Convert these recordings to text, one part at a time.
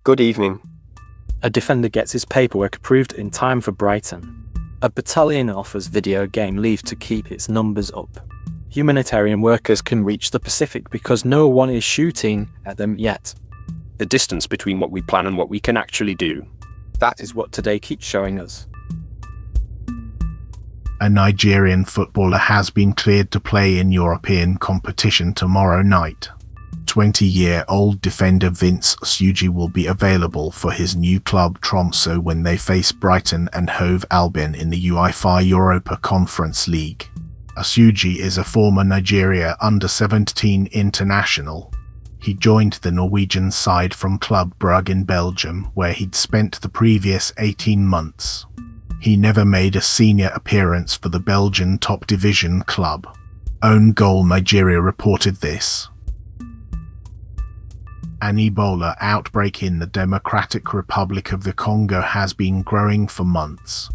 Good evening. A defender gets his paperwork approved in time for Brighton. A battalion offers video game leave to keep its numbers up. Humanitarian workers can reach the Pacific because no one is shooting at them yet. The distance between what we plan and what we can actually do. That is what today keeps showing us. A Nigerian footballer has been cleared to play in European competition tomorrow night. 20-year-old defender Vince Osuji will be available for his new club Tromsø when they face Brighton and Hove Albion in the UEFA Europa Conference League. Osuji is a former Nigeria under-17 international. He joined the Norwegian side from Club Brugge in Belgium, where he'd spent the previous 18 months. He never made a senior appearance for the Belgian top division club. OwnGoal Nigeria reported this. An Ebola outbreak in the Democratic Republic of the Congo has been growing for months.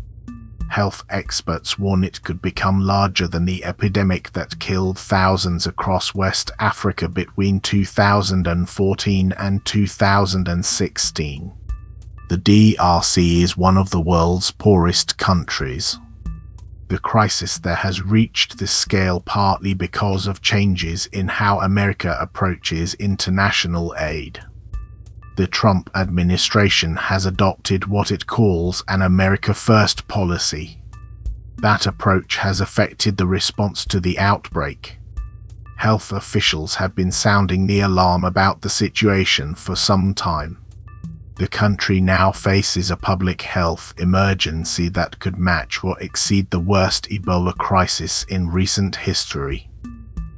Health experts warn it could become larger than the epidemic that killed thousands across West Africa between 2014 and 2016. The DRC is one of the world's poorest countries. The crisis there has reached this scale partly because of changes in how America approaches international aid. The Trump administration has adopted what it calls an America First policy. That approach has affected the response to the outbreak. Health officials have been sounding the alarm about the situation for some time. The country now faces a public health emergency that could match or exceed the worst Ebola crisis in recent history.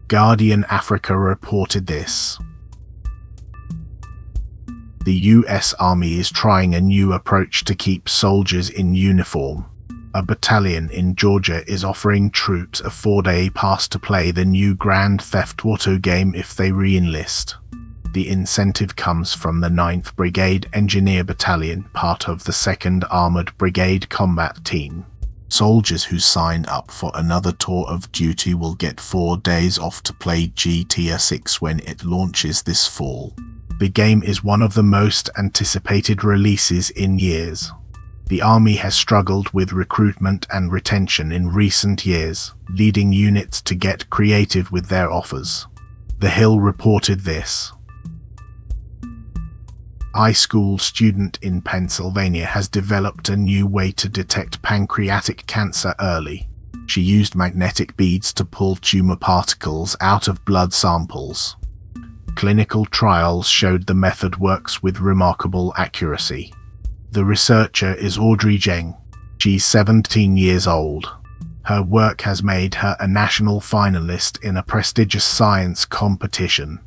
Guardian Africa reported this. The US Army is trying a new approach to keep soldiers in uniform. A battalion in Georgia is offering troops a 4-day pass to play the new Grand Theft Auto game if they re-enlist. The incentive comes from the 9th Brigade Engineer Battalion, part of the 2nd Armored Brigade Combat Team. Soldiers who sign up for another tour of duty will get 4 days off to play GTA 6 when it launches this fall. The game is one of the most anticipated releases in years. The Army has struggled with recruitment and retention in recent years, leading units to get creative with their offers. The Hill reported this. High school student in Pennsylvania has developed a new way to detect pancreatic cancer early. She used magnetic beads to pull tumor particles out of blood samples. Clinical trials showed the method works with remarkable accuracy. The researcher is Audrey Zheng. She's 17 years old. Her work has made her a national finalist in a prestigious science competition.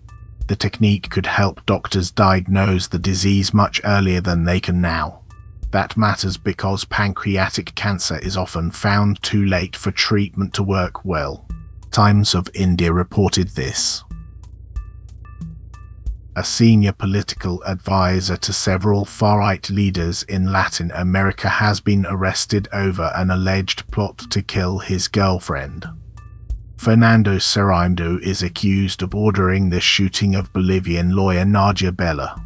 The technique could help doctors diagnose the disease much earlier than they can now. That matters because pancreatic cancer is often found too late for treatment to work well. Times of India reported this. A senior political advisor to several far-right leaders in Latin America has been arrested over an alleged plot to kill his girlfriend. Fernando Cereindo is accused of ordering the shooting of Bolivian lawyer Nadia Bella.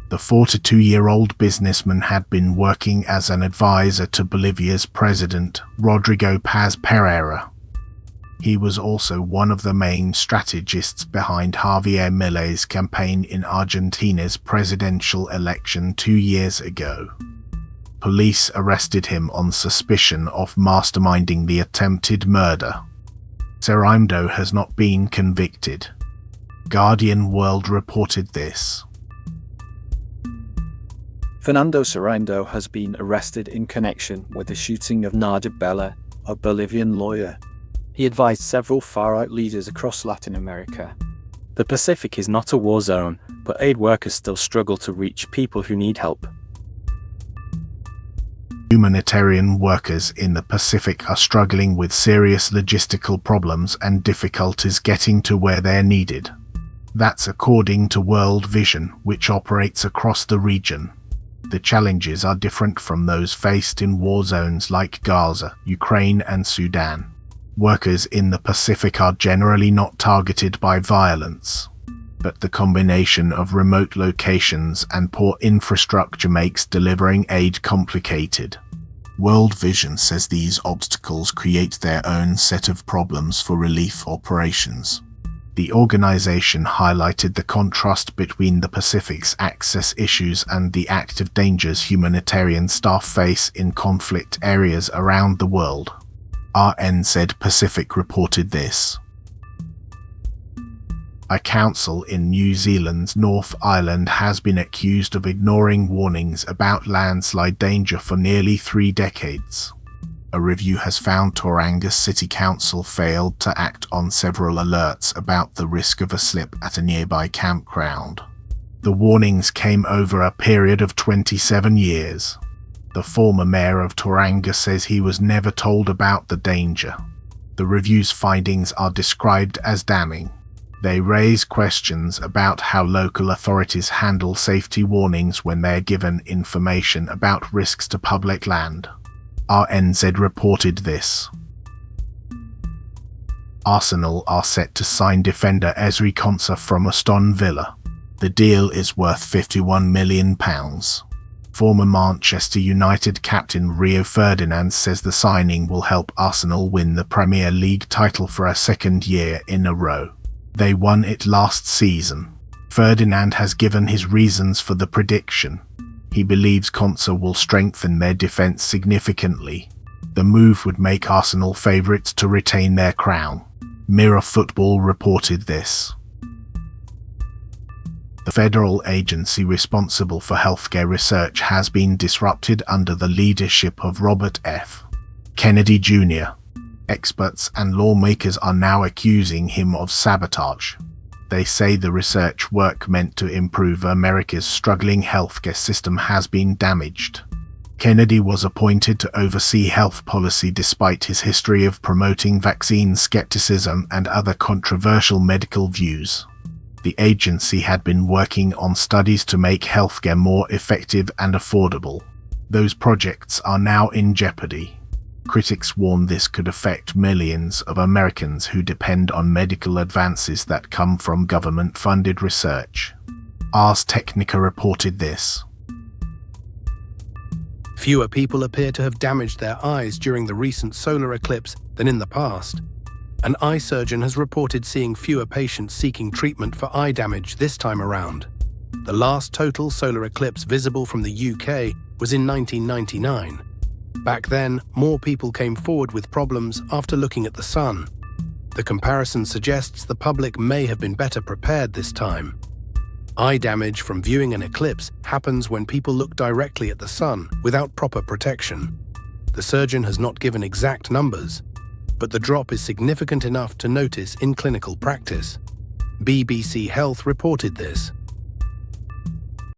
The 42-year-old businessman had been working as an advisor to Bolivia's president, Rodrigo Paz Pereira. He was also one of the main strategists behind Javier Milei's campaign in Argentina's presidential election 2 years ago. Police arrested him on suspicion of masterminding the attempted murder. Cereindo has not been convicted. Guardian World reported this. Fernando Cereindo has been arrested in connection with the shooting of Nadia Bella, a Bolivian lawyer. He advised several far-right leaders across Latin America. The Pacific is not a war zone, but aid workers still struggle to reach people who need help. Humanitarian workers in the Pacific are struggling with serious logistical problems and difficulties getting to where they're needed. That's according to World Vision, which operates across the region. The challenges are different from those faced in war zones like Gaza, Ukraine, and Sudan. Workers in the Pacific are generally not targeted by violence. but the combination of remote locations and poor infrastructure makes delivering aid complicated. World Vision says these obstacles create their own set of problems for relief operations. The organization highlighted the contrast between the Pacific's access issues and the active dangers humanitarian staff face in conflict areas around the world. RNZ Pacific reported this. A council in New Zealand's North Island has been accused of ignoring warnings about landslide danger for nearly 3 decades. A review has found Tauranga City Council failed to act on several alerts about the risk of a slip at a nearby campground. The warnings came over a period of 27 years. The former mayor of Tauranga says he was never told about the danger. The review's findings are described as damning. They raise questions about how local authorities handle safety warnings when they're given information about risks to public land. RNZ reported this. Arsenal are set to sign defender Ezri Konsa from Aston Villa. The deal is worth £51 million. Former Manchester United captain Rio Ferdinand says the signing will help Arsenal win the Premier League title for a second year in a row. They won it last season. Ferdinand has given his reasons for the prediction. He believes Konsa will strengthen their defence significantly. The move would make Arsenal favourites to retain their crown. Mirror Football reported this. The federal agency responsible for healthcare research has been disrupted under the leadership of Robert F. Kennedy Jr. Experts and lawmakers are now accusing him of sabotage. They say the research work meant to improve America's struggling healthcare system has been damaged. Kennedy was appointed to oversee health policy despite his history of promoting vaccine skepticism and other controversial medical views. The agency had been working on studies to make healthcare more effective and affordable. Those projects are now in jeopardy. Critics warn this could affect millions of Americans who depend on medical advances that come from government-funded research. Ars Technica reported this. Fewer people appear to have damaged their eyes during the recent solar eclipse than in the past. An eye surgeon has reported seeing fewer patients seeking treatment for eye damage this time around. The last total solar eclipse visible from the UK was in 1999. Back then, more people came forward with problems after looking at the sun. The comparison suggests the public may have been better prepared this time. Eye damage from viewing an eclipse happens when people look directly at the sun without proper protection. The surgeon has not given exact numbers, but the drop is significant enough to notice in clinical practice. BBC Health reported this.